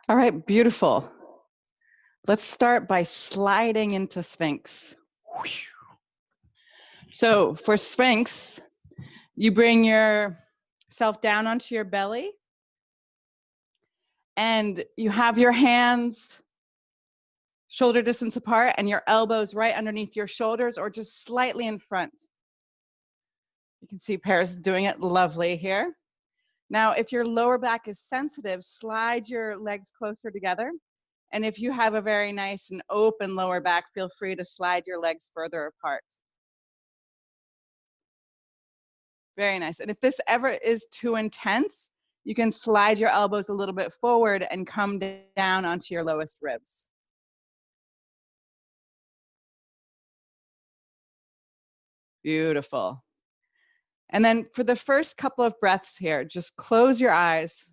All right, beautiful. Let's start by sliding into Sphinx. So for Sphinx, you bring yourself down onto your belly and you have your hands shoulder distance apart and your elbows right underneath your shoulders or just slightly in front. You can see Paris doing it lovely here. Now, if your lower back is sensitive, slide your legs closer together. And if you have a very nice and open lower back, feel free to slide your legs further apart. Very nice. And if this ever is too intense, you can slide your elbows a little bit forward and come down onto your lowest ribs. Beautiful. And then for the first couple of breaths here, just close your eyes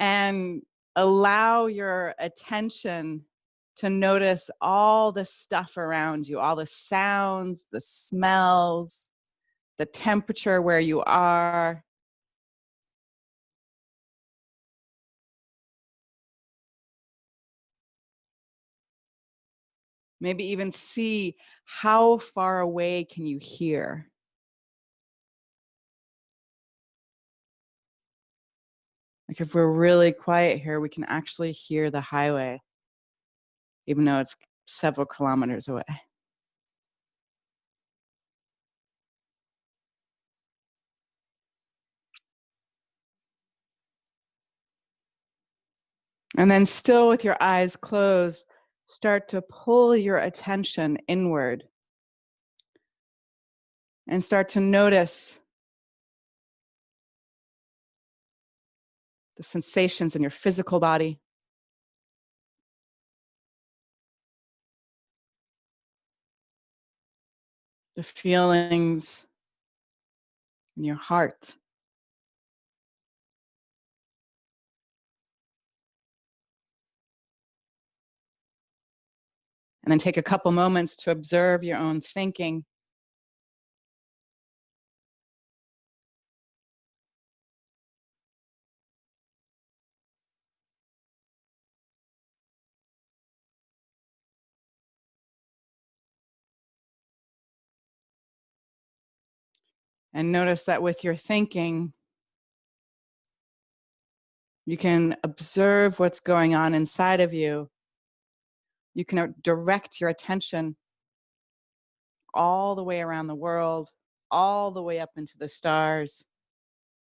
and allow your attention to notice all the stuff around you, all the sounds, the smells, the temperature where you are. Maybe even see how far away can you hear. Like if we're really quiet here, we can actually hear the highway, even though it's several kilometers away. And then still with your eyes closed, start to pull your attention inward and start to notice the sensations in your physical body. The feelings in your heart. And then take a couple moments to observe your own thinking. And notice that with your thinking, you can observe what's going on inside of you. You can direct your attention all the way around the world, all the way up into the stars,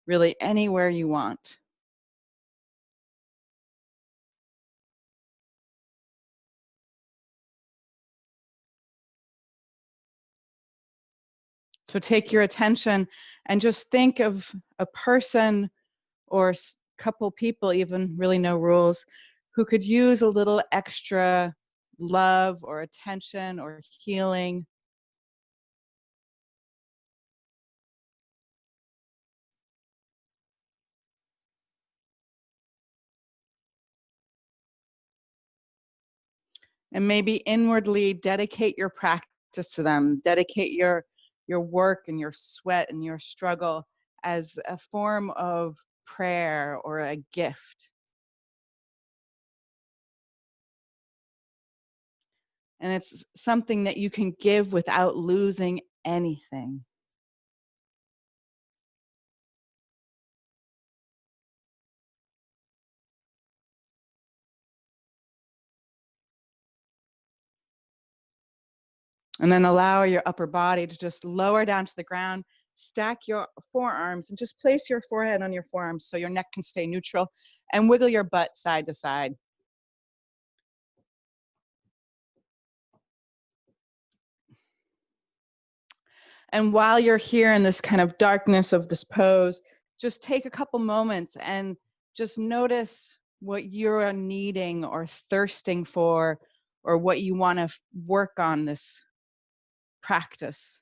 really anywhere you want. So take your attention and just think of a person or a couple people, even really no rules, who could use a little extra love or attention or healing. And maybe inwardly dedicate your practice to them, dedicate your work and your sweat and your struggle as a form of prayer or a gift. And it's something that you can give without losing anything. And then allow your upper body to just lower down to the ground, stack your forearms, and just place your forehead on your forearms so your neck can stay neutral, and wiggle your butt side to side. And while you're here in this kind of darkness of this pose, just take a couple moments and just notice what you're needing or thirsting for, or what you want to work on this practice.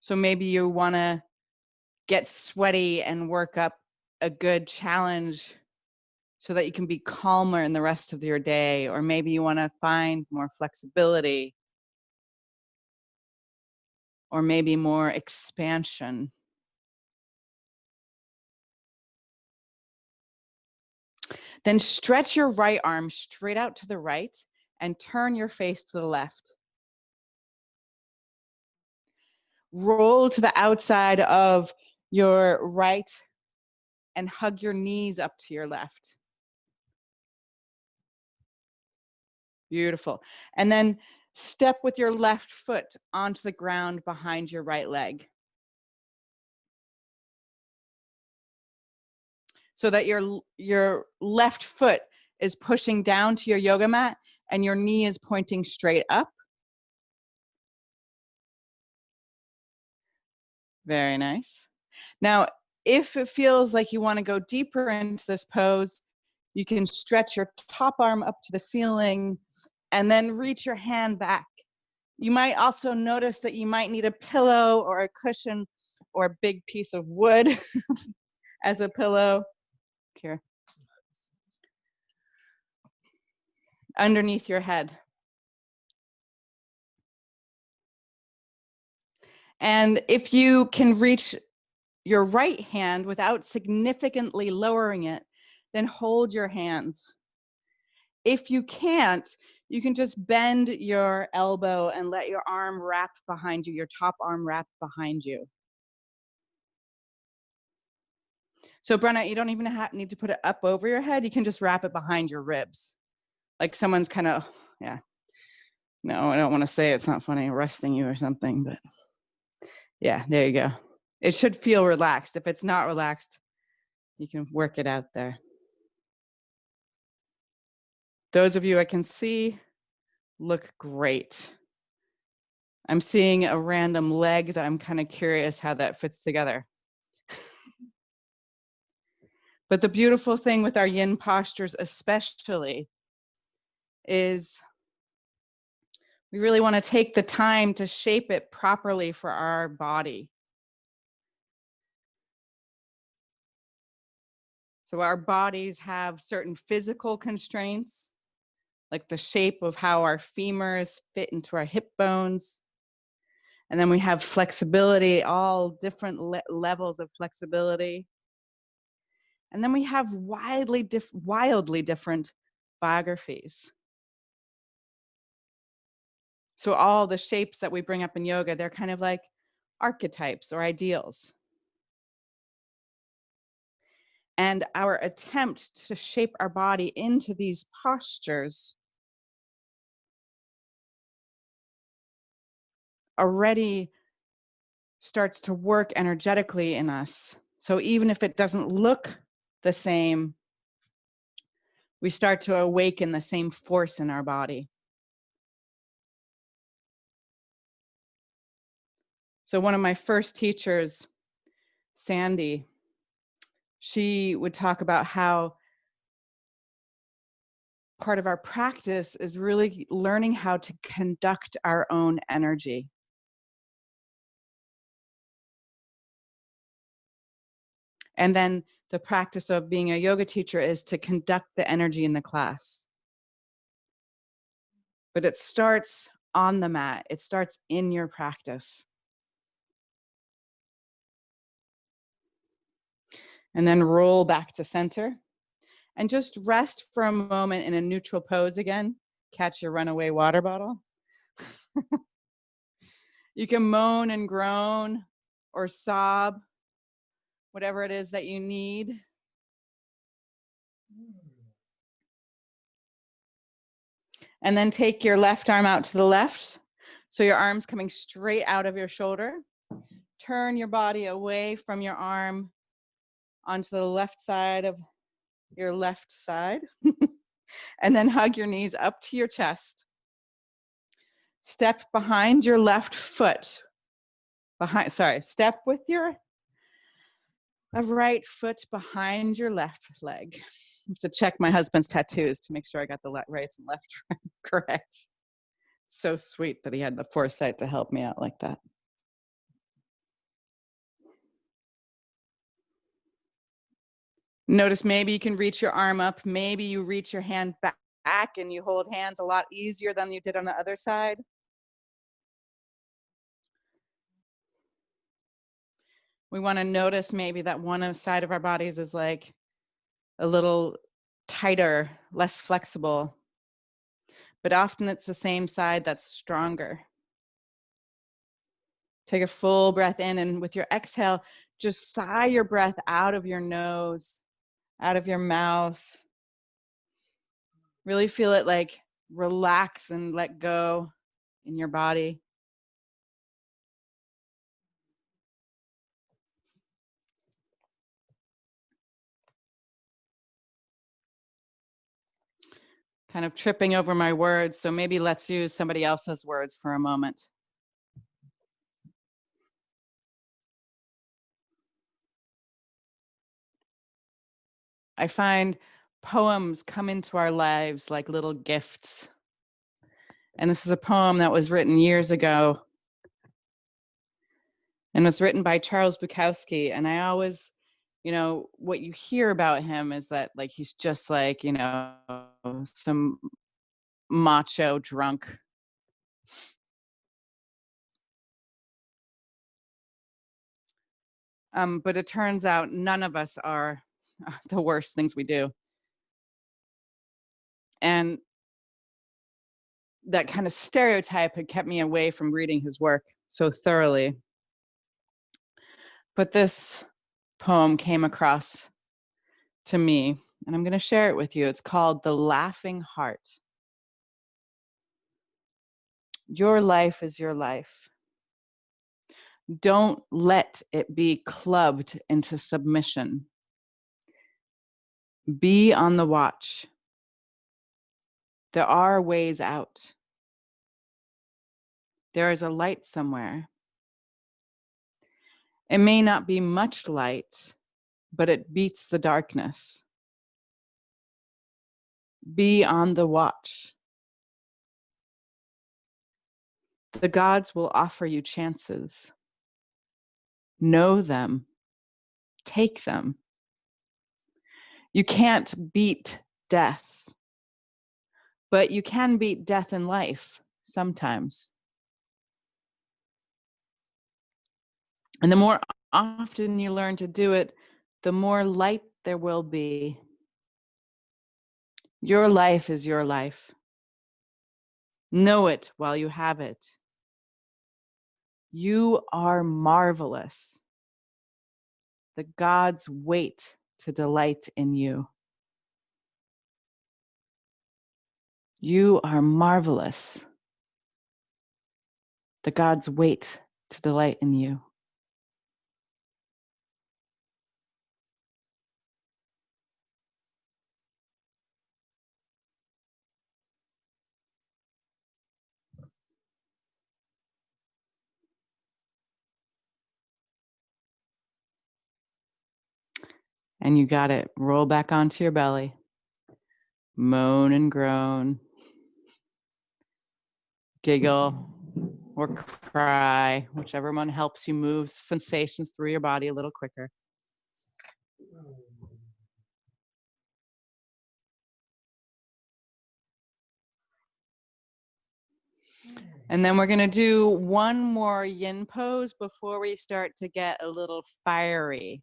So maybe you want to get sweaty and work up a good challenge so that you can be calmer in the rest of your day. Or maybe you want to find more flexibility, or maybe more expansion. Then stretch your right arm straight out to the right and turn your face to the left. Roll to the outside of your right and hug your knees up to your left. Beautiful. And then step with your left foot onto the ground behind your right leg, so that your left foot is pushing down to your yoga mat and your knee is pointing straight up. Very nice. Now, if it feels like you want to go deeper into this pose, you can stretch your top arm up to the ceiling and then reach your hand back. You might also notice that you might need a pillow or a cushion or a big piece of wood as a pillow. Here. Underneath your head. And if you can reach your right hand without significantly lowering it, then hold your hands. If you can't, you can just bend your elbow and let your arm wrap behind you, your top arm wrap behind you. So Brenna, you don't even need to put it up over your head. You can just wrap it behind your ribs. Like someone's kind of, yeah. No, I don't want to say it's not funny, arresting you or something, but yeah, there you go. It should feel relaxed. If it's not relaxed, you can work it out there. Those of you I can see look great. I'm seeing a random leg that I'm kind of curious how that fits together. But the beautiful thing with our yin postures especially is we really want to take the time to shape it properly for our body. So our bodies have certain physical constraints, like the shape of how our femurs fit into our hip bones. And then we have flexibility, all different levels of flexibility. And then we have wildly different biographies. So all the shapes that we bring up in yoga, they're kind of like archetypes or ideals. And our attempt to shape our body into these postures already starts to work energetically in us. So even if it doesn't look the same, we start to awaken the same force in our body. So one of my first teachers, Sandy, she would talk about how part of our practice is really learning how to conduct our own energy. And then the practice of being a yoga teacher is to conduct the energy in the class. But it starts on the mat. It starts in your practice. And then roll back to center. And just rest for a moment in a neutral pose again. Catch your runaway water bottle. You can moan and groan or sob, whatever it is that you need. And then take your left arm out to the left. So your arm's coming straight out of your shoulder. Turn your body away from your arm onto the left side of your left side. And then hug your knees up to your chest. Step behind your left foot. Step with your right foot behind your left leg. I have to check my husband's tattoos to make sure I got the right and left correct. So sweet that he had the foresight to help me out like that. Notice maybe you can reach your arm up. Maybe you reach your hand back and you hold hands a lot easier than you did on the other side. We want to notice maybe that one side of our bodies is like a little tighter, less flexible, but often it's the same side that's stronger. Take a full breath in, and with your exhale, just sigh your breath out of your nose, out of your mouth. Really feel it like relax and let go in your body. Kind of tripping over my words, so maybe let's use somebody else's words for a moment. I find poems come into our lives like little gifts. And this is a poem that was written years ago and was written by Charles Bukowski. And I always, what you hear about him is that like he's just like, some macho drunk. But it turns out none of us are the worst things we do. And that kind of stereotype had kept me away from reading his work so thoroughly. But this poem came across to me, and I'm going to share it with you. It's called The Laughing Heart. Your life is your life. Don't let it be clubbed into submission. Be on the watch. There are ways out. There is a light somewhere. It may not be much light, but it beats the darkness. Be on the watch. The gods will offer you chances. Know them. Take them. You can't beat death, but you can beat death in life sometimes. And the more often you learn to do it, the more light there will be. Your life is your life. Know it while you have it. You are marvelous. The gods wait to delight in you. You are marvelous. The gods wait to delight in you. And you got it. Roll back onto your belly. Moan and groan. Giggle or cry, whichever one helps you move sensations through your body a little quicker. And then we're going to do one more yin pose before we start to get a little fiery.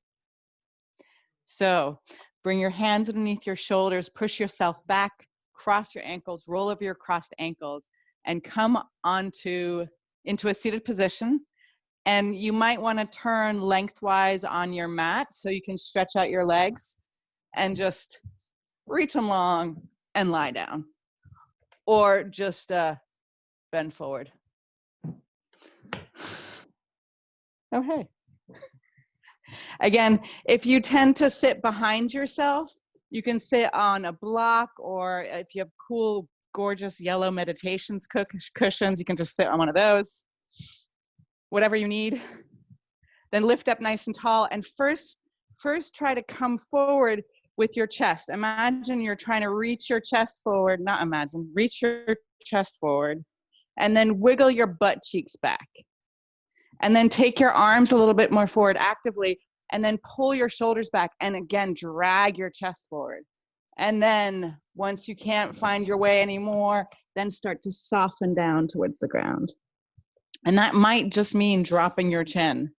So bring your hands underneath your shoulders, push yourself back, cross your ankles, roll over your crossed ankles, and come into a seated position. And you might want to turn lengthwise on your mat so you can stretch out your legs and just reach them long and lie down. Or just bend forward. Okay. Again, if you tend to sit behind yourself, you can sit on a block, or if you have cool, gorgeous yellow meditations cushions, you can just sit on one of those. Whatever you need. Then lift up nice and tall, and first try to come forward with your chest. Imagine you're trying to reach your chest forward, reach your chest forward, and then wiggle your butt cheeks back. And then take your arms a little bit more forward actively, and then pull your shoulders back, and again, drag your chest forward. And then once you can't find your way anymore, then start to soften down towards the ground. And that might just mean dropping your chin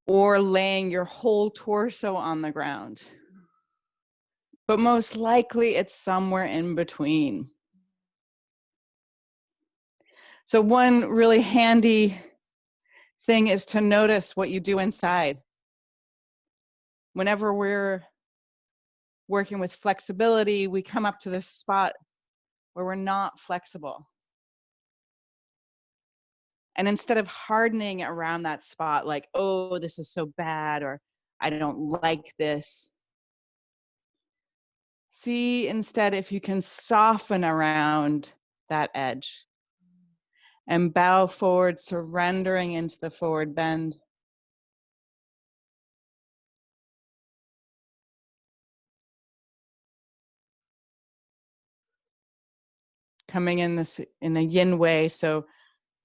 or laying your whole torso on the ground. but most likely it's somewhere in between. So one really handy thing is to notice what you do inside. Whenever we're working with flexibility, we come up to this spot where we're not flexible. And instead of hardening around that spot, like, oh, this is so bad, or I don't like this, see instead if you can soften around that edge and bow forward, surrendering into the forward bend. Coming in this in a yin way, so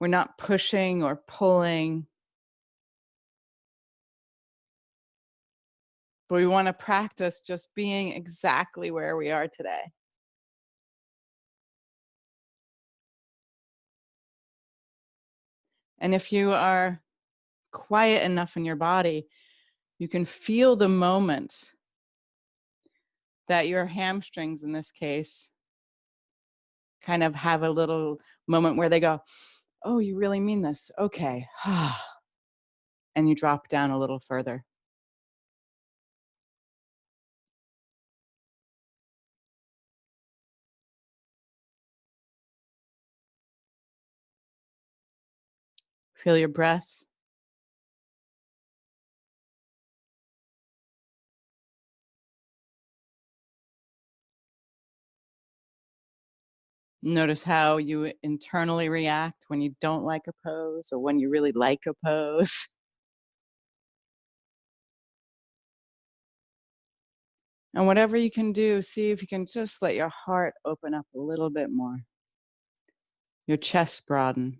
we're not pushing or pulling, but we want to practice just being exactly where we are today. And if you are quiet enough in your body, you can feel the moment that your hamstrings, in this case, kind of have a little moment where they go, oh, you really mean this? Okay. And you drop down a little further. Feel your breath. Notice how you internally react when you don't like a pose or when you really like a pose. And whatever you can do, see if you can just let your heart open up a little bit more. Your chest broaden.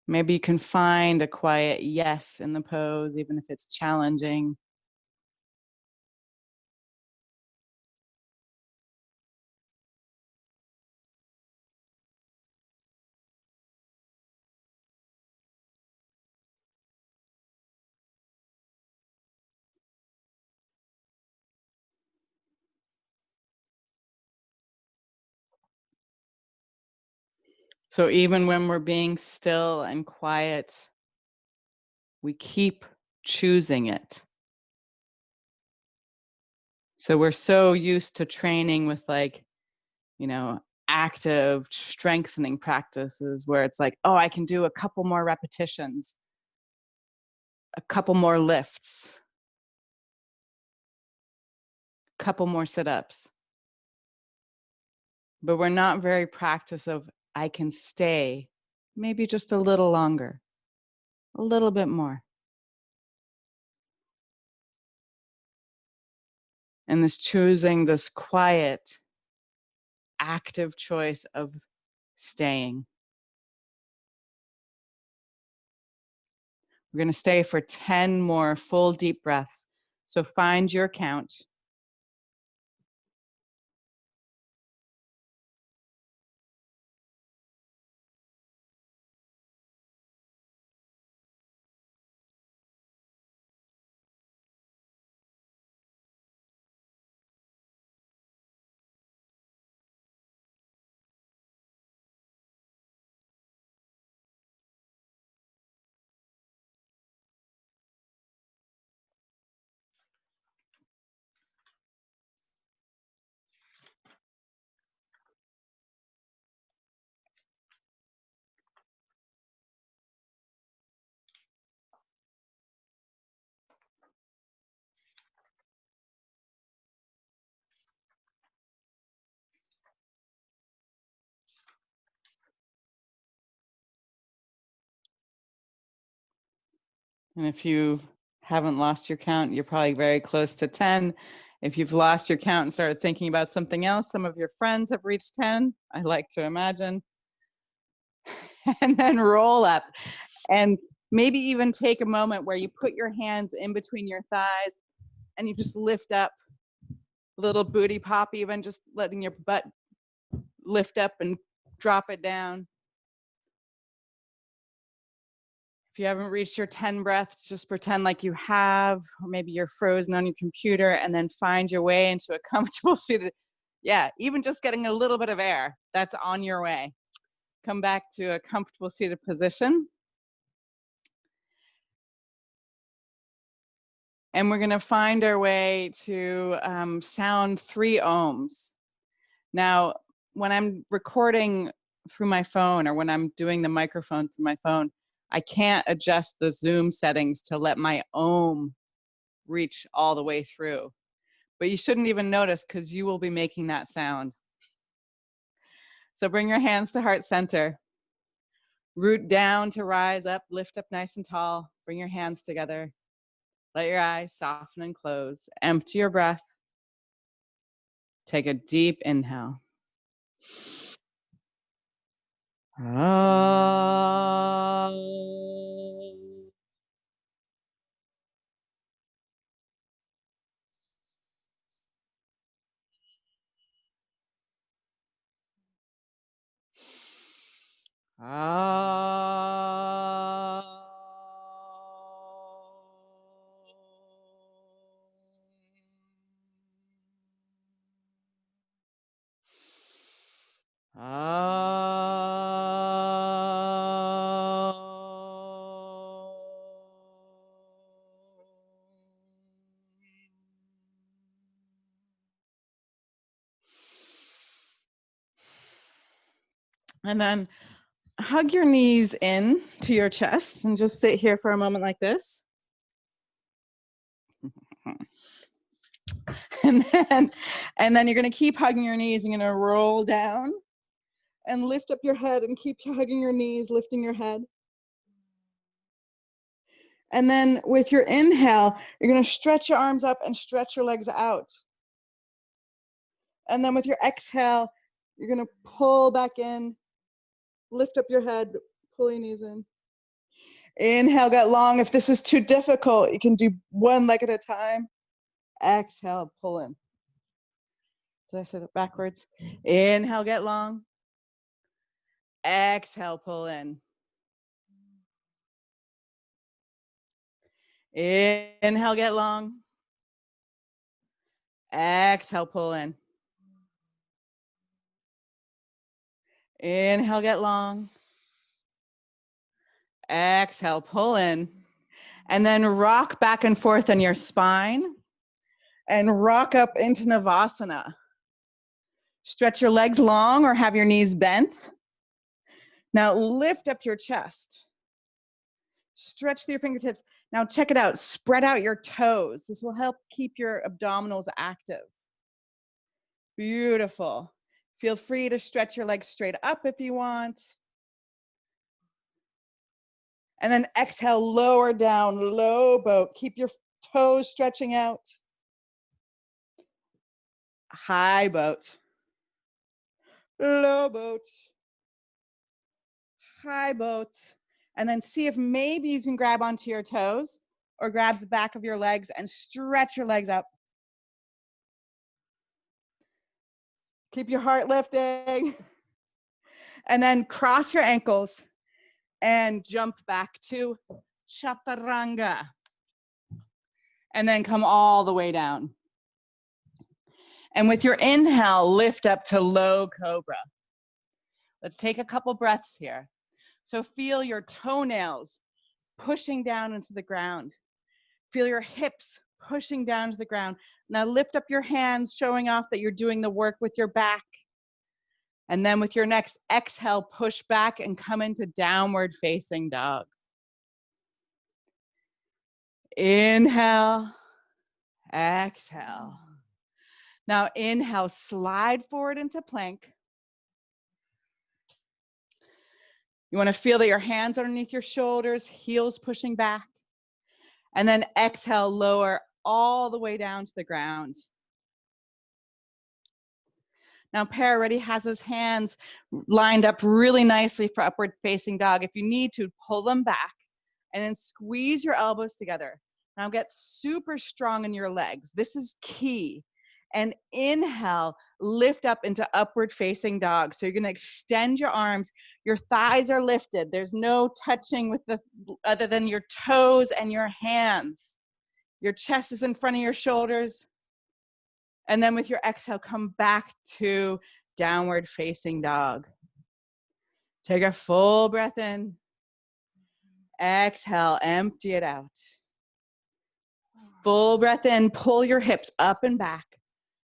Maybe you can find a quiet yes in the pose, even if it's challenging. So even when we're being still and quiet, we keep choosing it. So we're so used to training with active strengthening practices where it's like, oh, I can do a couple more repetitions, a couple more lifts, a couple more sit-ups. But we're not very practice of, I can stay maybe just a little longer, a little bit more. And this choosing this quiet, active choice of staying. We're going to stay for 10 more full deep breaths. So find your count. And if you haven't lost your count, you're probably very close to 10. If you've lost your count and started thinking about something else, some of your friends have reached 10, I like to imagine. And then roll up. And maybe even take a moment where you put your hands in between your thighs and you just lift up, little booty pop, even just letting your butt lift up and drop it down. If you haven't reached your 10 breaths, just pretend like you have, or maybe you're frozen on your computer, and then find your way into a comfortable seated. Yeah, even just getting a little bit of air, that's on your way. Come back to a comfortable seated position. And we're gonna find our way to sound 3 ohms. Now, when I'm recording through my phone or when I'm doing the microphone through my phone, I can't adjust the Zoom settings to let my ohm reach all the way through. But you shouldn't even notice because you will be making that sound. So bring your hands to heart center. Root down to rise up, lift up nice and tall. Bring your hands together. Let your eyes soften and close. Empty your breath. Take a deep inhale. And then hug your knees in to your chest and just sit here for a moment like this. And then you're going to keep hugging your knees. You're going to roll down and lift up your head and keep hugging your knees, lifting your head. And then with your inhale, you're going to stretch your arms up and stretch your legs out. And then with your exhale, you're going to pull back in, lift up your head, pull your knees in. Inhale, get long. If this is too difficult, you can do one leg at a time. Exhale, pull in. Did I say that backwards? Inhale, get long. Exhale, pull in. Inhale, get long. Exhale, pull in. Inhale, get long. Exhale, pull in. And then rock back and forth on your spine and rock up into Navasana. Stretch your legs long or have your knees bent. Now lift up your chest. Stretch through your fingertips. Now check it out. Spread out your toes. This will help keep your abdominals active. Beautiful. Feel free to stretch your legs straight up if you want. And then exhale, lower down, low boat. Keep your toes stretching out. High boat. Low boat. High boat. And then see if maybe you can grab onto your toes or grab the back of your legs and stretch your legs up. Keep your heart lifting. And then cross your ankles and jump back to chaturanga. And then come all the way down. And with your inhale, lift up to low cobra. Let's take a couple breaths here. So feel your toenails pushing down into the ground. Feel your hips pushing down to the ground. Now lift up your hands, showing off that you're doing the work with your back. And then with your next exhale, push back and come into downward facing dog. Inhale, exhale. Now inhale, slide forward into plank. You want to feel that your hands underneath your shoulders, heels pushing back. And then exhale, lower all the way down to the ground. Now Per already has his hands lined up really nicely for upward facing dog. If you need to, pull them back and then squeeze your elbows together. Now get super strong in your legs. This is key. And inhale, lift up into upward facing dog. So you're going to extend your arms. Your thighs are lifted. There's no touching with the other than your toes and your hands. Your chest is in front of your shoulders. And then with your exhale, come back to downward facing dog. Take a full breath in. Exhale, empty it out. Full breath in, pull your hips up and back.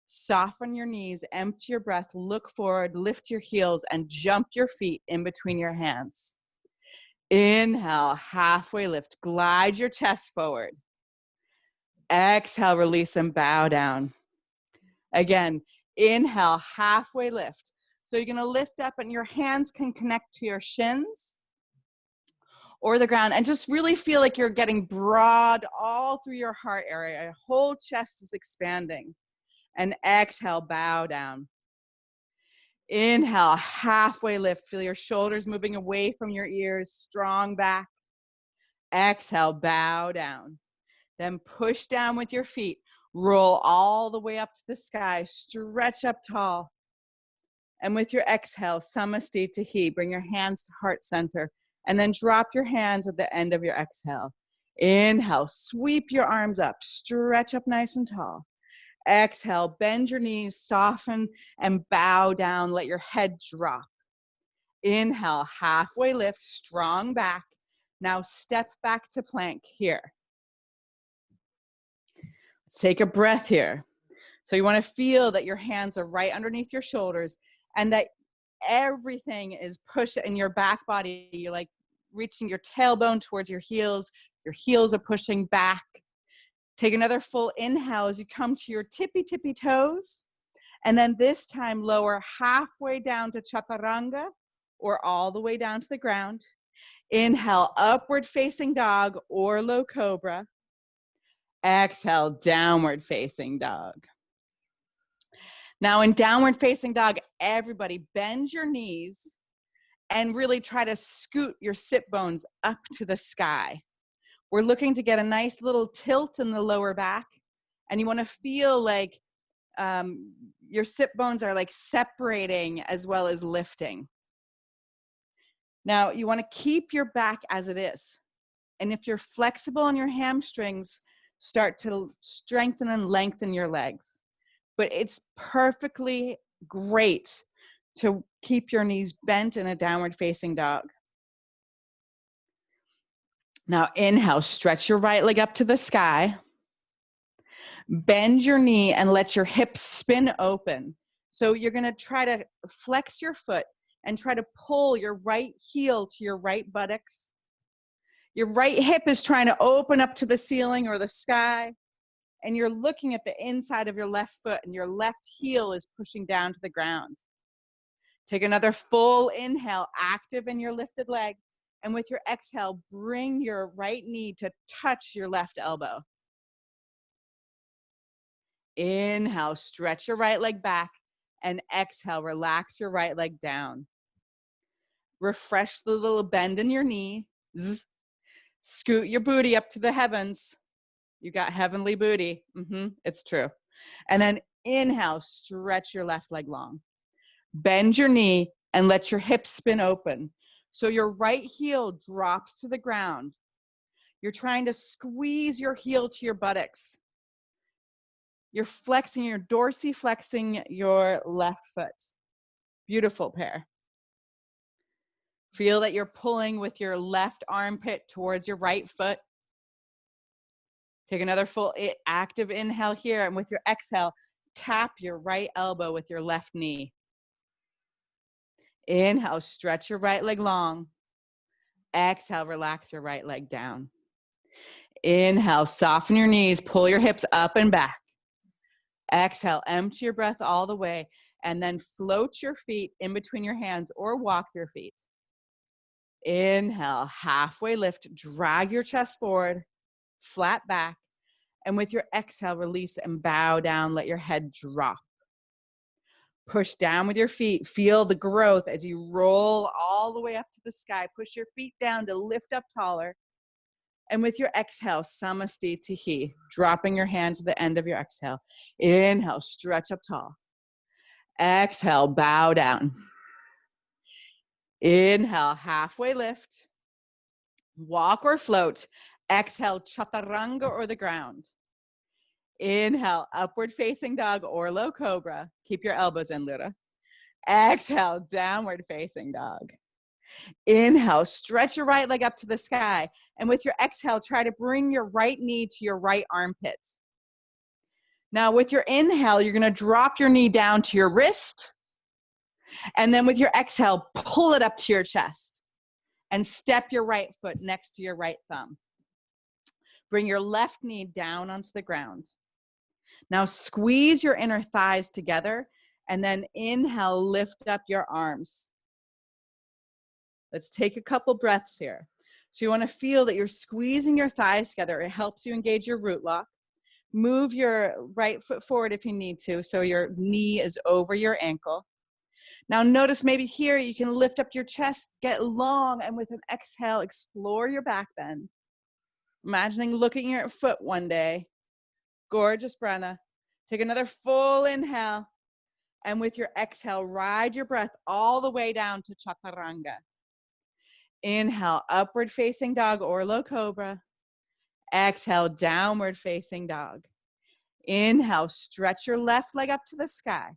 Soften your knees, empty your breath, look forward, lift your heels, and jump your feet in between your hands. Inhale, halfway lift, glide your chest forward. Exhale, release and bow down. Again, inhale, halfway lift. So you're gonna lift up and your hands can connect to your shins or the ground and just really feel like you're getting broad all through your heart area. Your whole chest is expanding. And exhale, bow down. Inhale, halfway lift. Feel your shoulders moving away from your ears, strong back. Exhale, bow down. Then push down with your feet. Roll all the way up to the sky. Stretch up tall. And with your exhale, Samasti Tahi, bring your hands to heart center. And then drop your hands at the end of your exhale. Inhale, sweep your arms up. Stretch up nice and tall. Exhale, bend your knees, soften and bow down. Let your head drop. Inhale, halfway lift, strong back. Now step back to plank here. Let's take a breath here. So you want to feel that your hands are right underneath your shoulders and that everything is pushed in your back body. You're like reaching your tailbone towards your heels. Your heels are pushing back. Take another full inhale as you come to your tippy toes. And then this time lower halfway down to chaturanga or all the way down to the ground. Inhale, upward facing dog or low cobra. Exhale, downward facing dog. Now in downward facing dog, everybody bend your knees and really try to scoot your sit bones up to the sky. We're looking to get a nice little tilt in the lower back. And you want to feel like your sit bones are like separating as well as lifting. Now you want to keep your back as it is. And if you're flexible on your hamstrings, start to strengthen and lengthen your legs. But it's perfectly great to keep your knees bent in a downward facing dog. Now inhale, stretch your right leg up to the sky. Bend your knee and let your hips spin open. So you're gonna try to flex your foot and try to pull your right heel to your right buttocks. Your right hip is trying to open up to the ceiling or the sky. And you're looking at the inside of your left foot and your left heel is pushing down to the ground. Take another full inhale, active in your lifted leg. And with your exhale, bring your right knee to touch your left elbow. Inhale, stretch your right leg back. And exhale, relax your right leg down. Refresh the little bend in your knee. Zzz. Scoot your booty up to the heavens. You got heavenly booty. It's true. And then inhale, stretch your left leg long. Bend your knee and let your hips spin open. So your right heel drops to the ground. You're trying to squeeze your heel to your buttocks. You're flexing, you're dorsiflexing your left foot. Beautiful pair. Feel that you're pulling with your left armpit towards your right foot. Take another full active inhale here, and with your exhale, tap your right elbow with your left knee. Inhale, stretch your right leg long. Exhale, relax your right leg down. Inhale, soften your knees, pull your hips up and back. Exhale, empty your breath all the way, and then float your feet in between your hands or walk your feet. Inhale, halfway lift, drag your chest forward, flat back, and with your exhale, release and bow down, let your head drop. Push down with your feet, feel the growth as you roll all the way up to the sky. Push your feet down to lift up taller. And with your exhale, samasti tihi, dropping your hand to the end of your exhale. Inhale, stretch up tall. Exhale, bow down. Inhale, halfway lift. Walk or float. Exhale, chaturanga or the ground. Inhale, upward facing dog or low cobra. Keep your elbows in, Lura. Exhale, downward facing dog. Inhale, stretch your right leg up to the sky. And with your exhale, try to bring your right knee to your right armpit. Now with your inhale, you're gonna drop your knee down to your wrist. And then with your exhale, pull it up to your chest. And step your right foot next to your right thumb. Bring your left knee down onto the ground. Now squeeze your inner thighs together and then inhale, lift up your arms. Let's take a couple breaths here. So you want to feel that you're squeezing your thighs together. It helps you engage your root lock. Move your right foot forward if you need to, so your knee is over your ankle. Now notice maybe here you can lift up your chest, get long, and with an exhale, explore your back bend. Imagining looking at your foot one day. Gorgeous, Brenna. Take another full inhale. And with your exhale, ride your breath all the way down to chaturanga. Inhale, upward facing dog or low cobra. Exhale, downward facing dog. Inhale, stretch your left leg up to the sky.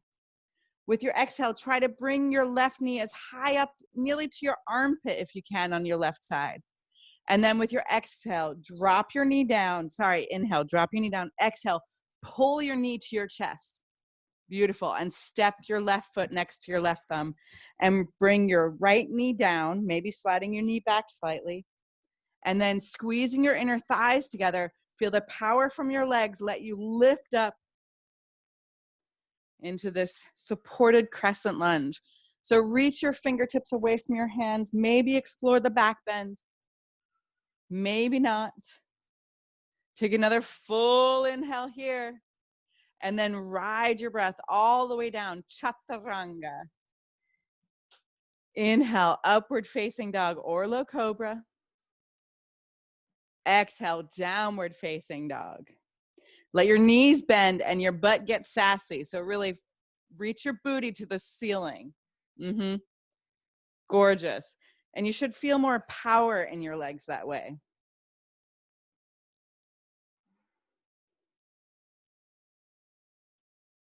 With your exhale, try to bring your left knee as high up, nearly to your armpit if you can on your left side. And then with your exhale, drop your knee down. Sorry, inhale, drop your knee down. Exhale, pull your knee to your chest. Beautiful. And step your left foot next to your left thumb and bring your right knee down, maybe sliding your knee back slightly. And then squeezing your inner thighs together. Feel the power from your legs. Let you lift up into this supported crescent lunge. So reach your fingertips away from your hands. Maybe explore the back bend. Maybe not. Take another full inhale here. And then ride your breath all the way down, chaturanga. Inhale, upward facing dog or low cobra. Exhale, downward facing dog. Let your knees bend and your butt get sassy. So really reach your booty to the ceiling. Gorgeous. And you should feel more power in your legs that way.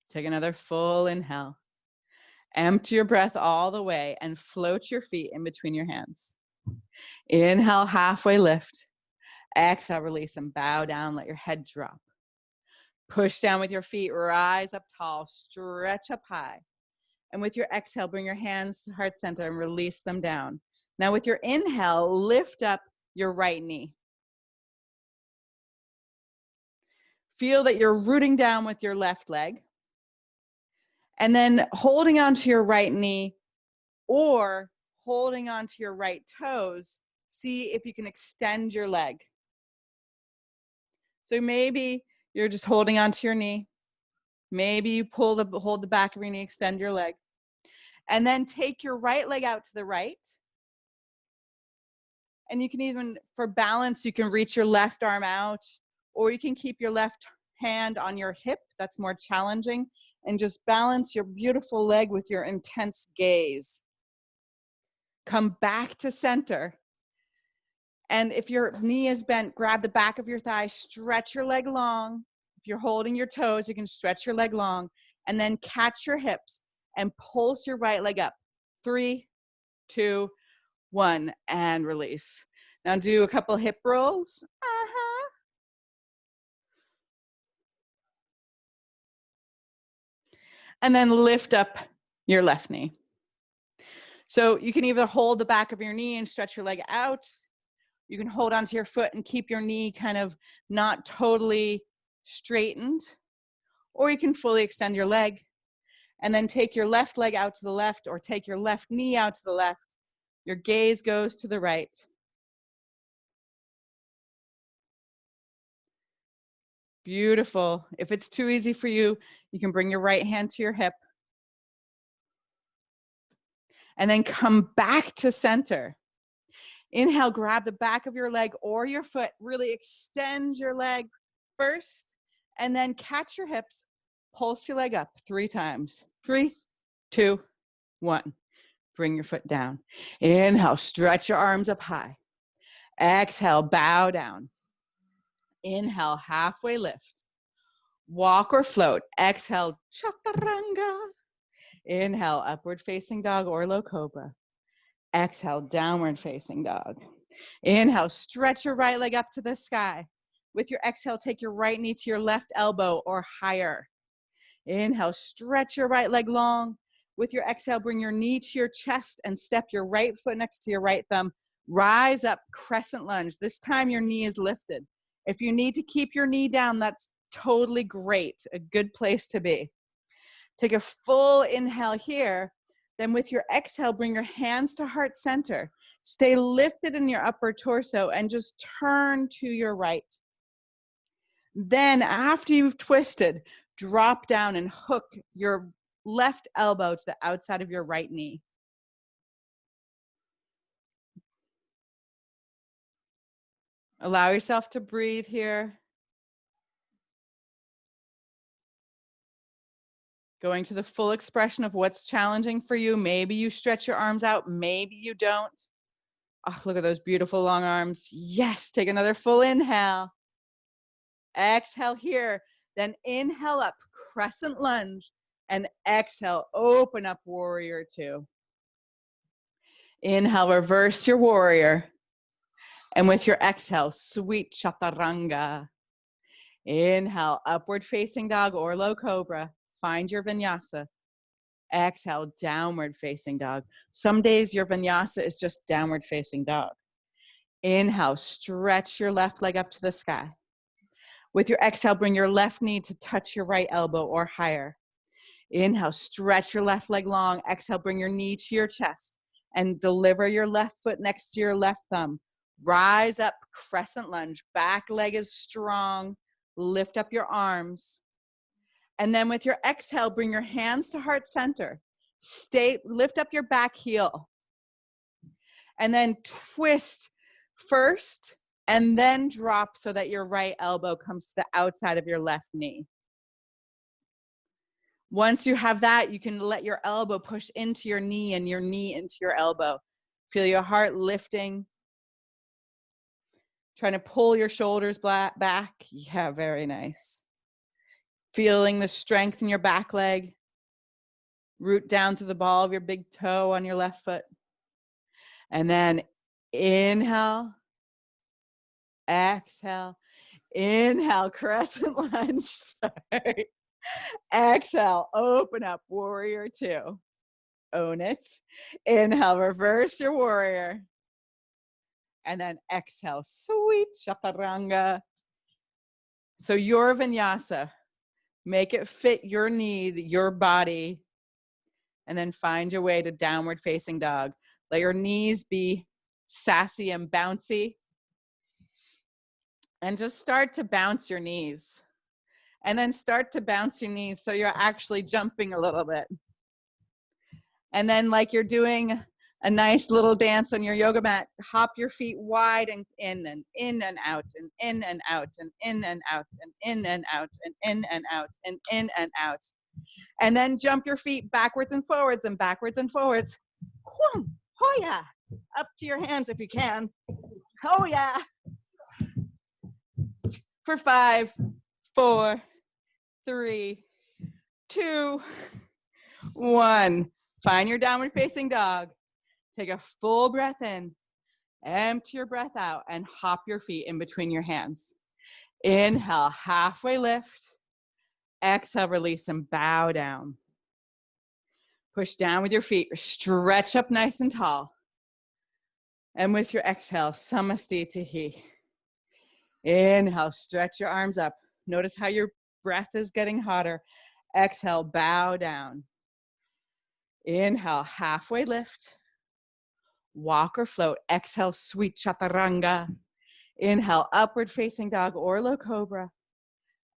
Take another full inhale. Empty your breath all the way and float your feet in between your hands. Inhale, halfway lift. Exhale, release and bow down. Let your head drop. Push down with your feet, rise up tall, stretch up high. And with your exhale, bring your hands to heart center and release them down. Now with your inhale, lift up your right knee. Feel that you're rooting down with your left leg. And then holding onto your right knee or holding onto your right toes, see if you can extend your leg. So maybe you're just holding onto your knee. Maybe you hold the back of your knee, extend your leg. And then take your right leg out to the right. And you can even, for balance, you can reach your left arm out, or you can keep your left hand on your hip. That's more challenging. And just balance your beautiful leg with your intense gaze. Come back to center. And if your knee is bent, grab the back of your thigh, stretch your leg long. If you're holding your toes, you can stretch your leg long. And then catch your hips and pulse your right leg up. 3, 2, 1, and release. Now do a couple hip rolls. And then lift up your left knee. So you can either hold the back of your knee and stretch your leg out. You can hold onto your foot and keep your knee kind of not totally straightened. Or you can fully extend your leg and then take your left leg out to the left or take your left knee out to the left. Your gaze goes to the right. Beautiful. If it's too easy for you, you can bring your right hand to your hip. And then come back to center. Inhale, grab the back of your leg or your foot. Really extend your leg first, and then catch your hips. Pulse your leg up 3 times. 3, 2, 1. Bring your foot down. Inhale, stretch your arms up high. Exhale, bow down. Inhale, halfway lift. Walk or float. Exhale, chaturanga. Inhale, upward facing dog or low cobra. Exhale, downward facing dog. Inhale, stretch your right leg up to the sky. With your exhale, take your right knee to your left elbow or higher. Inhale, stretch your right leg long. With your exhale, bring your knee to your chest and step your right foot next to your right thumb. Rise up, crescent lunge. This time your knee is lifted. If you need to keep your knee down, that's totally great. A good place to be. Take a full inhale here. Then with your exhale, bring your hands to heart center. Stay lifted in your upper torso and just turn to your right. Then after you've twisted, drop down and hook your left elbow to the outside of your right knee. Allow yourself to breathe here. Going to the full expression of what's challenging for you. Maybe you stretch your arms out, maybe you don't. Oh, look at those beautiful long arms. Yes, take another full inhale. Exhale here, then inhale up, crescent lunge, and exhale, open up warrior 2. Inhale, reverse your warrior. And with your exhale, sweet chaturanga. Inhale, upward facing dog or low cobra. Find your vinyasa. Exhale, downward facing dog. Some days your vinyasa is just downward facing dog. Inhale, stretch your left leg up to the sky. With your exhale, bring your left knee to touch your right elbow or higher. Inhale, stretch your left leg long. Exhale, bring your knee to your chest and deliver your left foot next to your left thumb. Rise up, crescent lunge. Back leg is strong. Lift up your arms. And then with your exhale, bring your hands to heart center. Lift up your back heel. And then twist first and then drop so that your right elbow comes to the outside of your left knee. Once you have that, you can let your elbow push into your knee and your knee into your elbow. Feel your heart lifting. Trying to pull your shoulders back. Yeah, very nice. Feeling the strength in your back leg. Root down to the ball of your big toe on your left foot. And then inhale, exhale, inhale, crescent lunge. Sorry. Exhale, open up, warrior 2. Own it. Inhale, reverse your warrior. And then exhale, sweet chaturanga. So your vinyasa, make it fit your need, your body, and then find your way to downward facing dog. Let your knees be sassy and bouncy. And just start to bounce your knees. And then start to bounce your knees so you're actually jumping a little bit. And then like you're doing a nice little dance on your yoga mat, hop your feet wide and in and out and in and out and in and out and in and out and in and out and in and out. And then jump your feet backwards and forwards and backwards and forwards. Oh yeah. Up to your hands if you can. Oh yeah. For 5, 4, 3, 2, 1. Find your downward facing dog. Take a full breath in, empty your breath out, and hop your feet in between your hands. Inhale, halfway lift. Exhale, release and bow down. Push down with your feet, stretch up nice and tall. And with your exhale, samastitihi. Inhale, stretch your arms up. Notice how your breath is getting hotter. Exhale, bow down. Inhale, halfway lift. Walk or float. Exhale, sweet chaturanga. Inhale, upward facing dog or low cobra.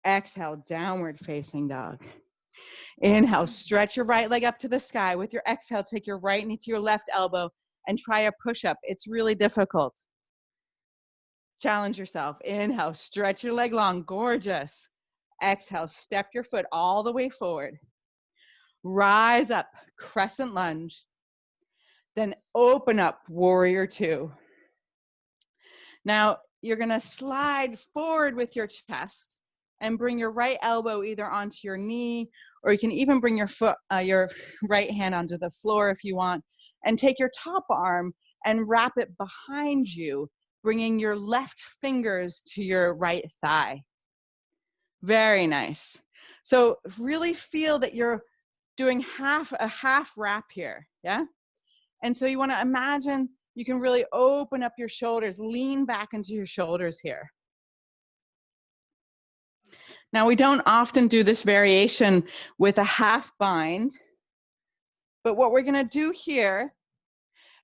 Exhale, downward facing dog. Inhale, stretch your right leg up to the sky. With your exhale, take your right knee to your left elbow and try a push-up. It's really difficult. Challenge yourself. Inhale, stretch your leg long, gorgeous. Exhale, step your foot all the way forward. Rise up, crescent lunge. Then open up, warrior two. Now, you're gonna slide forward with your chest and bring your right elbow either onto your knee, or you can even bring your foot, your right hand onto the floor if you want, and take your top arm and wrap it behind you, bringing your left fingers to your right thigh. Very nice. So really feel that you're doing a half wrap here, yeah? And so you wanna imagine you can really open up your shoulders, lean back into your shoulders here. Now, we don't often do this variation with a half bind, but what we're gonna do here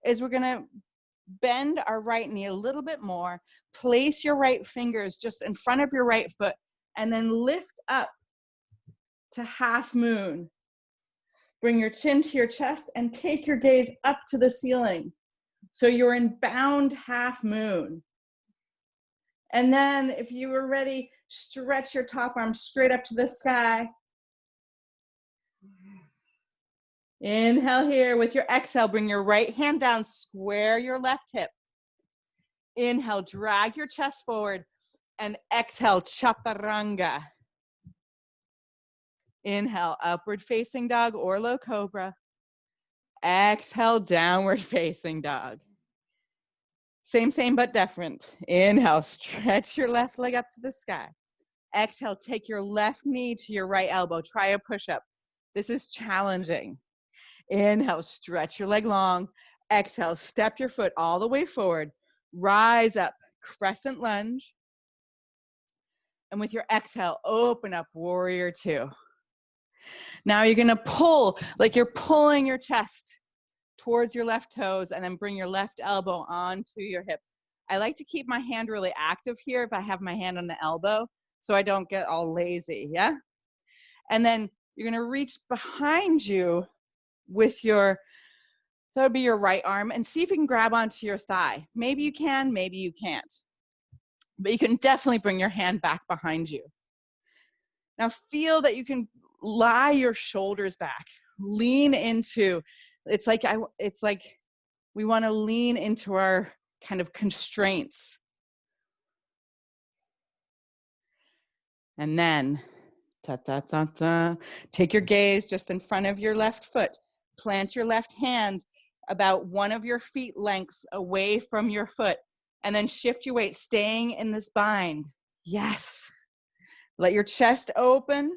is we're gonna bend our right knee a little bit more, place your right fingers just in front of your right foot, and then lift up to half moon. Bring your chin to your chest and take your gaze up to the ceiling. So you're in bound half moon. And then if you were ready, stretch your top arm straight up to the sky. Inhale here. With your exhale, bring your right hand down, square your left hip. Inhale, drag your chest forward, and exhale, chaturanga. Inhale, upward facing dog or low cobra. Exhale, downward facing dog. Same, but different. Inhale, stretch your left leg up to the sky. Exhale, take your left knee to your right elbow. Try a push-up. This is challenging. Inhale, stretch your leg long. Exhale, step your foot all the way forward. Rise up, crescent lunge. And with your exhale, open up, warrior two. Now you're gonna pull, like you're pulling your chest towards your left toes, and then bring your left elbow onto your hip. I like to keep my hand really active here if I have my hand on the elbow, so I don't get all lazy, yeah? And then you're gonna reach behind you with your, that would be your right arm, and see if you can grab onto your thigh. Maybe you can, maybe you can't. But you can definitely bring your hand back behind you. Now feel that you can lie your shoulders back, lean into, it's like we want to lean into our kind of constraints. And then, take your gaze just in front of your left foot. Plant your left hand about one of your feet lengths away from your foot. And then shift your weight, staying in this bind. Yes. Let your chest open.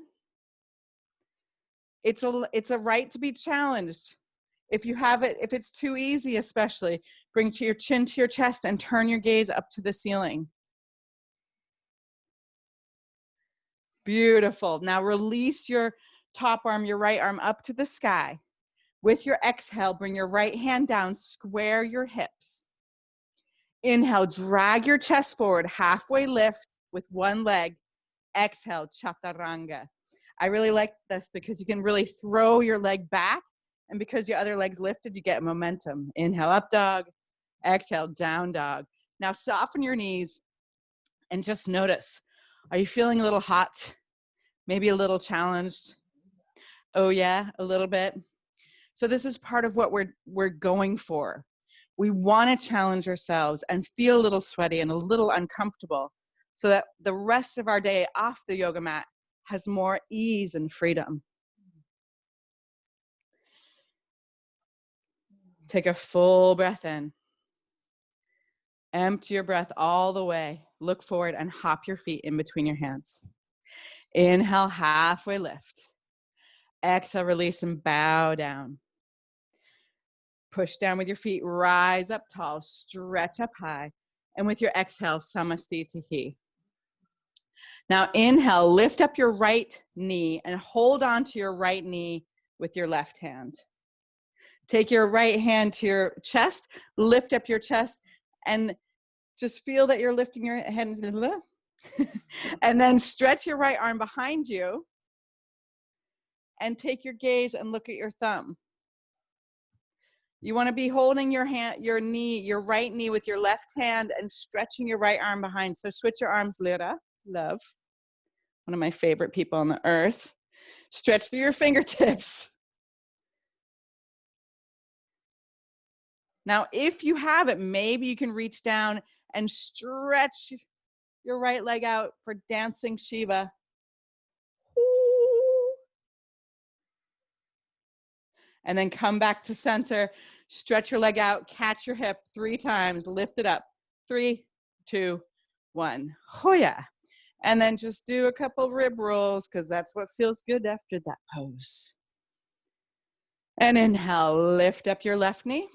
It's a right to be challenged. If you have it, if it's too easy especially, bring to your chin to your chest and turn your gaze up to the ceiling. Beautiful. Now release your top arm, your right arm up to the sky. With your exhale, bring your right hand down, square your hips. Inhale, drag your chest forward, halfway lift with one leg. Exhale, chaturanga. I really like this because you can really throw your leg back, and because your other leg's lifted, you get momentum. Inhale, up dog. Exhale, down dog. Now soften your knees and just notice, are you feeling a little hot? Maybe a little challenged? Oh yeah, a little bit. So this is part of what we're going for. We want to challenge ourselves and feel a little sweaty and a little uncomfortable so that the rest of our day off the yoga mat has more ease and freedom. Take a full breath in. Empty your breath all the way. Look forward and hop your feet in between your hands. Inhale, halfway lift. Exhale, release and bow down. Push down with your feet, rise up tall, stretch up high. And with your exhale, Samastitihi. Now inhale, lift up your right knee and hold on to your right knee with your left hand. Take your right hand to your chest, lift up your chest, and just feel that you're lifting your head. And then stretch your right arm behind you and take your gaze and look at your thumb. You want to be holding your hand, your knee, your right knee with your left hand and stretching your right arm behind. So switch your arms, Lyra, love. One of my favorite people on the earth. Stretch through your fingertips. Now, if you have it, maybe you can reach down and stretch your right leg out for dancing Shiva. And then come back to center, stretch your leg out, catch your hip 3 times, lift it up. 3, 2, 1. Hoya. And then just do a couple rib rolls because that's what feels good after that pose. And inhale, lift up your left knee.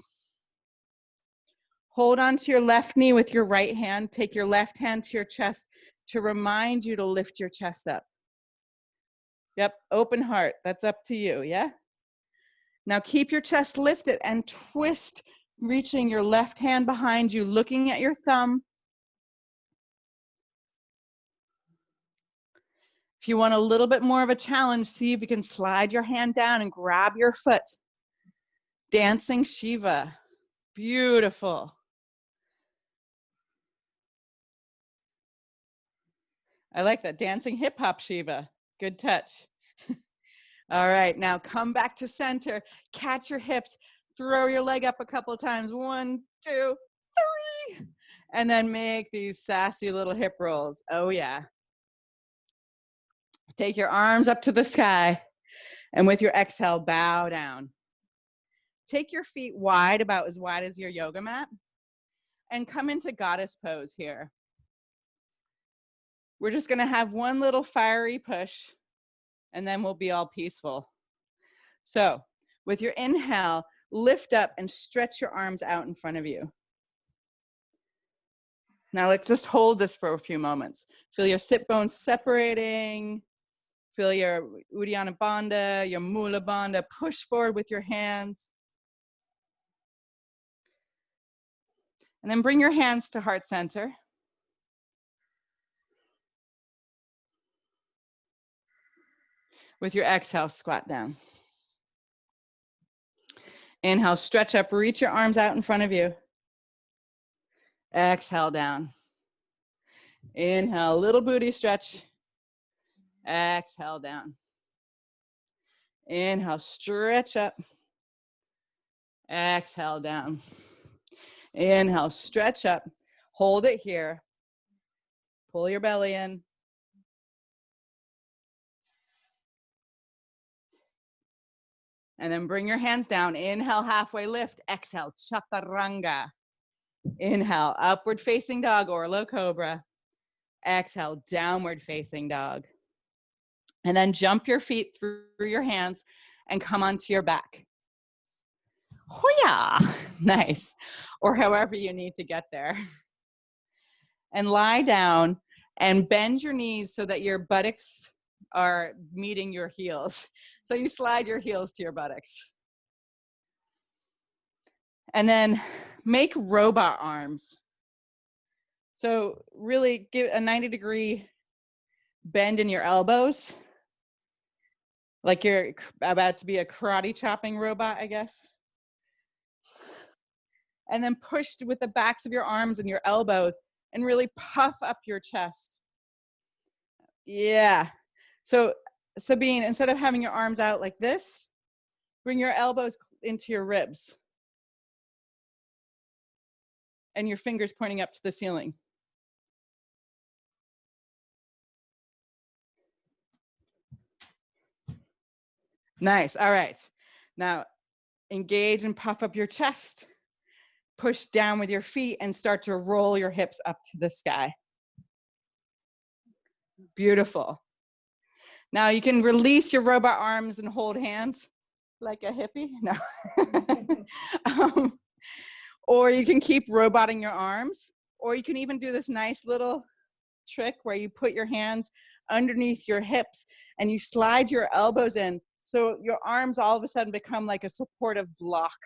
Hold on to your left knee with your right hand. Take your left hand to your chest to remind you to lift your chest up. Yep, open heart. That's up to you, yeah? Now keep your chest lifted and twist, reaching your left hand behind you, looking at your thumb. If you want a little bit more of a challenge, see if you can slide your hand down and grab your foot. Dancing Shiva. Beautiful. I like that. Dancing hip hop Shiva. Good touch. All right, now come back to center. Catch your hips. Throw your leg up a couple of times. 1, 2, 3. And then make these sassy little hip rolls. Oh, yeah. Take your arms up to the sky. And with your exhale, bow down. Take your feet wide, about as wide as your yoga mat. And come into goddess pose here. We're just going to have one little fiery push. And then we'll be all peaceful. So with your inhale, lift up and stretch your arms out in front of you. Now let's just hold this for a few moments. Feel your sit bones separating. Feel your Uddiyana Bandha, your Mula Bandha. Push forward with your hands. And then bring your hands to heart center. With your exhale, squat down. Inhale, stretch up, reach your arms out in front of you. Exhale down. Inhale, little booty stretch. Exhale down. Inhale, stretch up. Exhale down. Inhale, stretch up. Hold it here. Pull your belly in. And then bring your hands down. Inhale, halfway lift. Exhale, chaturanga. Inhale, upward facing dog or low cobra. Exhale, downward facing dog. And then jump your feet through your hands and come onto your back. Hoya! Nice. Or however you need to get there. And lie down and bend your knees so that your buttocks are meeting your heels. So you slide your heels to your buttocks. And then make robot arms. So really give a 90-degree bend in your elbows. Like you're about to be a karate chopping robot, I guess. And then push with the backs of your arms and your elbows and really puff up your chest. Yeah. So Sabine, instead of having your arms out like this, bring your elbows into your ribs and your fingers pointing up to the ceiling. Nice. All right. Now engage and puff up your chest. Push down with your feet and start to roll your hips up to the sky. Beautiful. Now you can release your robot arms and hold hands like a hippie. No. Or you can keep roboting your arms, or you can even do this nice little trick where you put your hands underneath your hips and you slide your elbows in. So your arms all of a sudden become like a supportive block.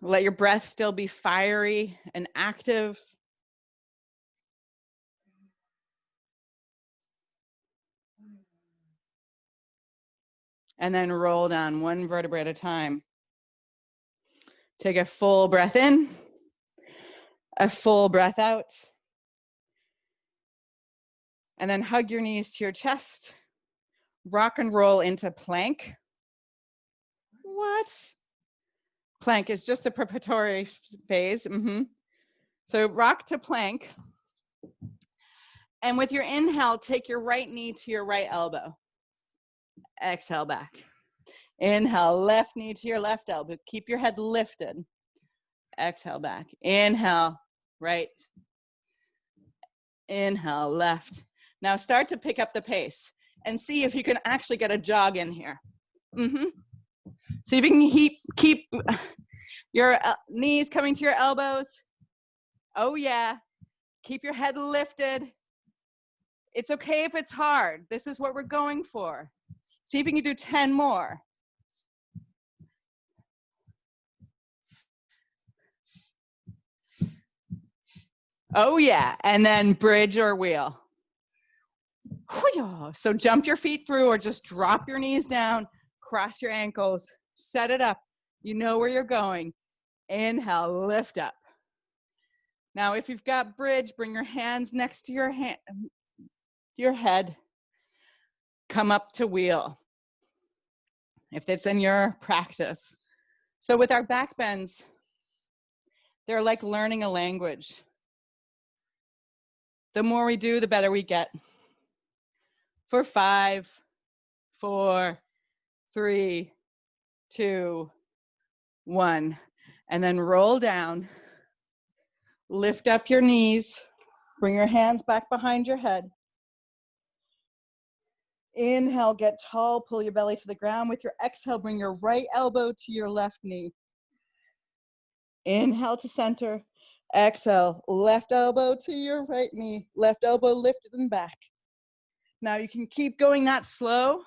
Let your breath still be fiery and active. And then roll down one vertebrae at a time. Take a full breath in, a full breath out. And then hug your knees to your chest. Rock and roll into plank. What? Plank is just a preparatory phase. So rock to plank. And with your inhale, take your right knee to your right elbow. Exhale back. Inhale, left knee to your left elbow. Keep your head lifted. Exhale back. Inhale, right. Inhale, left. Now start to pick up the pace and see if you can actually get a jog in here. See if you can keep your knees coming to your elbows. Oh yeah. Keep your head lifted. It's okay if it's hard. This is what we're going for. See if you can do 10 more. Oh yeah, and then bridge or wheel. So jump your feet through or just drop your knees down, cross your ankles, set it up. You know where you're going. Inhale, lift up. Now, if you've got bridge, bring your hands next to your head. Come up to wheel, if it's in your practice. So with our back bends, they're like learning a language. The more we do, the better we get. For 5, 4, 3, 2, 1. And then roll down. Lift up your knees. Bring your hands back behind your head. Inhale, get tall, pull your belly to the ground. With your exhale, bring your right elbow to your left knee. Inhale to center. Exhale, left elbow to your right knee. Left elbow lifted and back. Now you can keep going that slow.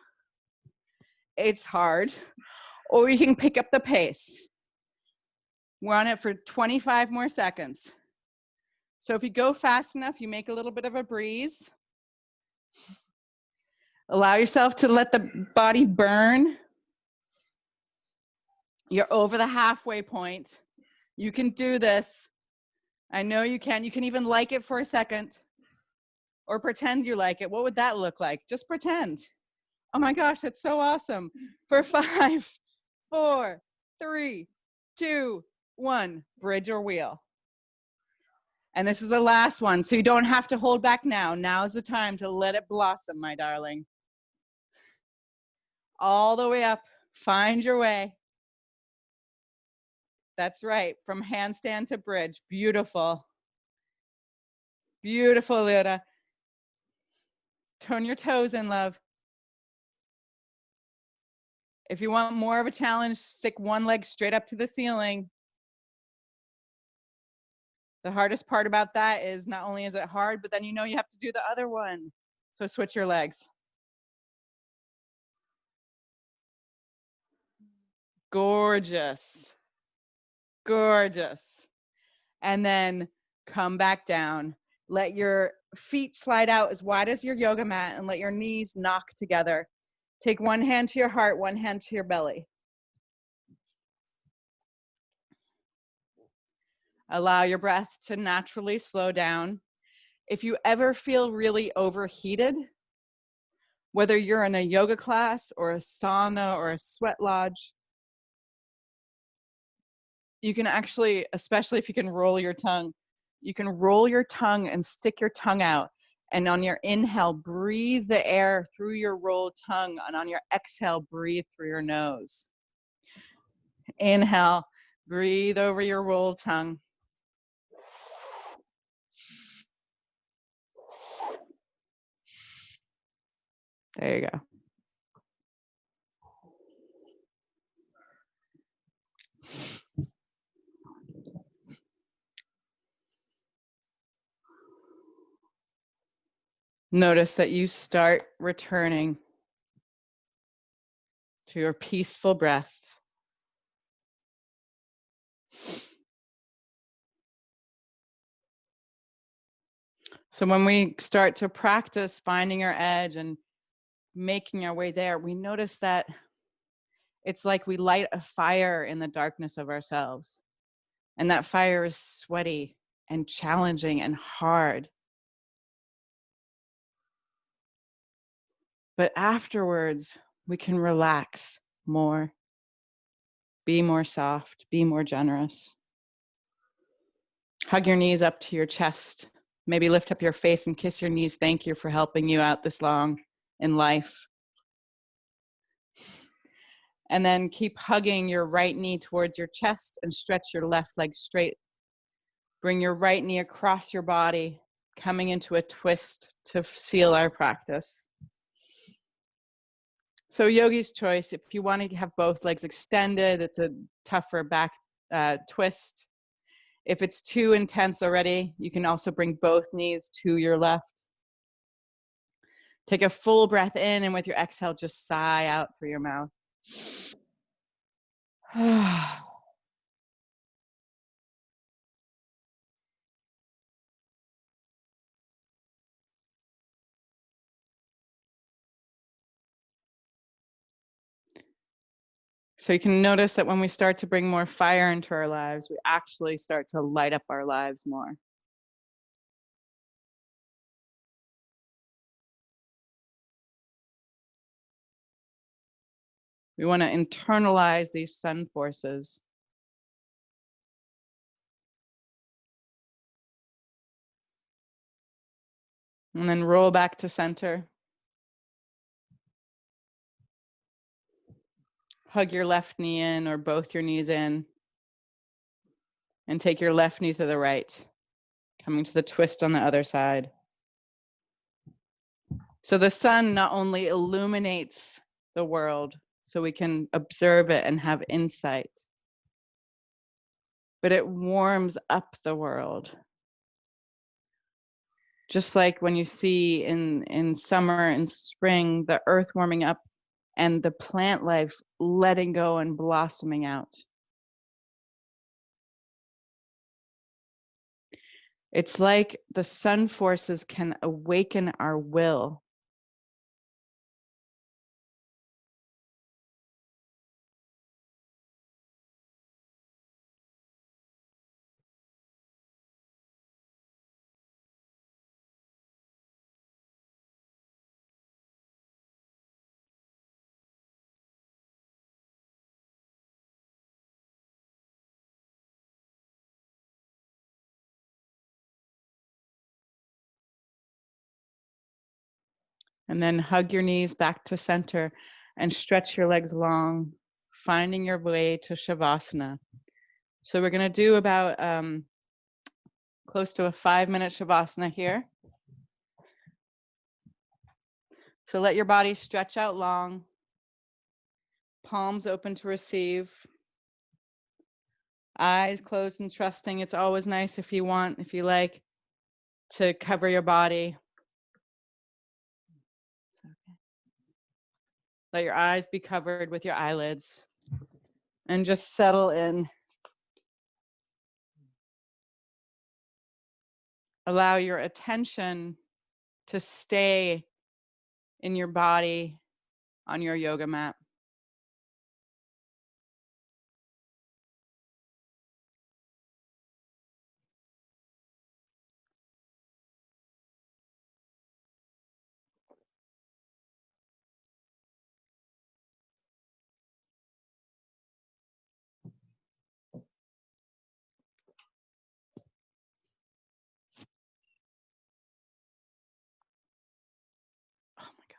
It's hard. Or you can pick up the pace. We're on it for 25 more seconds. So if you go fast enough, you make a little bit of a breeze. Allow yourself to let the body burn. You're over the halfway point. You can do this. I know you can. You can even like it for a second or pretend you like it. What would that look like? Just pretend. Oh my gosh, that's so awesome. For 5, 4, 3, 2, 1, bridge or wheel. And this is the last one, so you don't have to hold back now. Now is the time to let it blossom, my darling. All the way up, find your way. That's right, from handstand to bridge. Beautiful. Beautiful, Lyra. Turn your toes in, love. If you want more of a challenge, stick one leg straight up to the ceiling. The hardest part about that is not only is it hard, but then you know you have to do the other one. So switch your legs. Gorgeous. Gorgeous. And then come back down. Let your feet slide out as wide as your yoga mat and let your knees knock together. Take one hand to your heart, one hand to your belly. Allow your breath to naturally slow down. If you ever feel really overheated, whether you're in a yoga class or a sauna or a sweat lodge, you can actually, especially if you can roll your tongue, you can roll your tongue and stick your tongue out. And on your inhale, breathe the air through your rolled tongue. And on your exhale, breathe through your nose. Inhale, breathe over your rolled tongue. There you go. Notice that you start returning to your peaceful breath. So when we start to practice finding our edge and making our way there, we notice that It's like we light a fire in the darkness of ourselves. And that fire is sweaty and challenging and hard. But afterwards, we can relax more, be more soft, be more generous. Hug your knees up to your chest. Maybe lift up your face and kiss your knees. Thank you for helping you out this long in life. And then keep hugging your right knee towards your chest and stretch your left leg straight. Bring your right knee across your body, coming into a twist to seal our practice. So yogi's choice, if you want to have both legs extended, it's a tougher back twist. If it's too intense already, you can also bring both knees to your left. Take a full breath in, and with your exhale, just sigh out through your mouth. So you can notice that when we start to bring more fire into our lives, we actually start to light up our lives more. We want to internalize these sun forces. And then roll back to center. Hug your left knee in or both your knees in. And take your left knee to the right, coming to the twist on the other side. So the sun not only illuminates the world so we can observe it and have insight, but it warms up the world. Just like when you see in summer and spring, the earth warming up and the plant life letting go and blossoming out. It's like the sun forces can awaken our will. And then hug your knees back to center and stretch your legs long, finding your way to Shavasana. So we're going to do about close to a 5-minute Shavasana here. So let your body stretch out long, palms open to receive, eyes closed and trusting. It's always nice if you like, to cover your body. Let your eyes be covered with your eyelids and just settle in. Allow your attention to stay in your body on your yoga mat. Oh my God.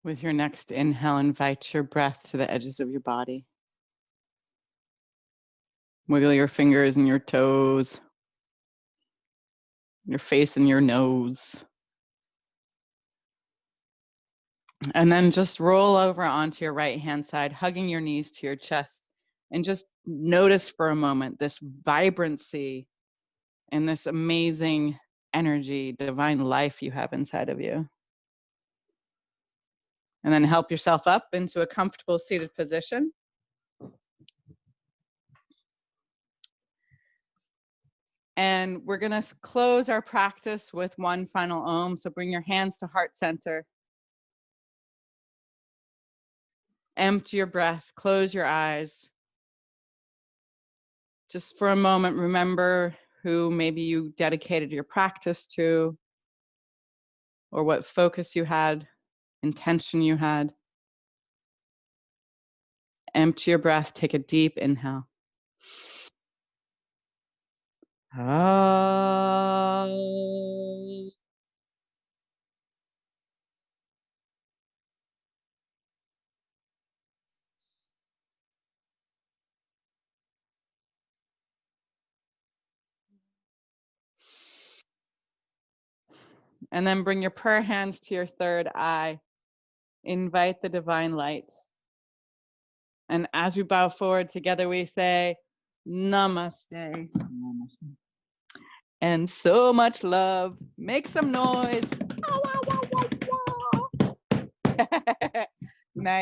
With your next inhale, invite your breath to the edges of your body. Wiggle your fingers and your toes, your face and your nose. And then just roll over onto your right hand side, hugging your knees to your chest. And just notice for a moment this vibrancy and this amazing energy, divine life you have inside of you. And then help yourself up into a comfortable seated position. And we're going to close our practice with one final Om. So bring your hands to heart center. Empty your breath, close your eyes. Just for a moment, remember who maybe you dedicated your practice to, or what focus you had, intention you had. Empty your breath, take a deep inhale. Ah. And then bring your prayer hands to your third eye. Invite the divine light. And as we bow forward together, we say, Namaste. And so much love. Make some noise.